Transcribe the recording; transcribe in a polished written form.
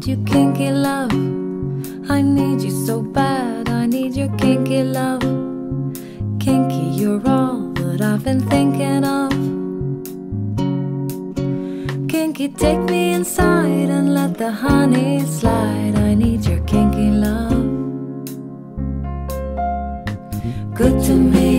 you kinky love. I need you so bad, I need your kinky love. Kinky, you're all that I've been thinking of. Kinky, take me inside and let the honey slide. I need your kinky love. Good to me.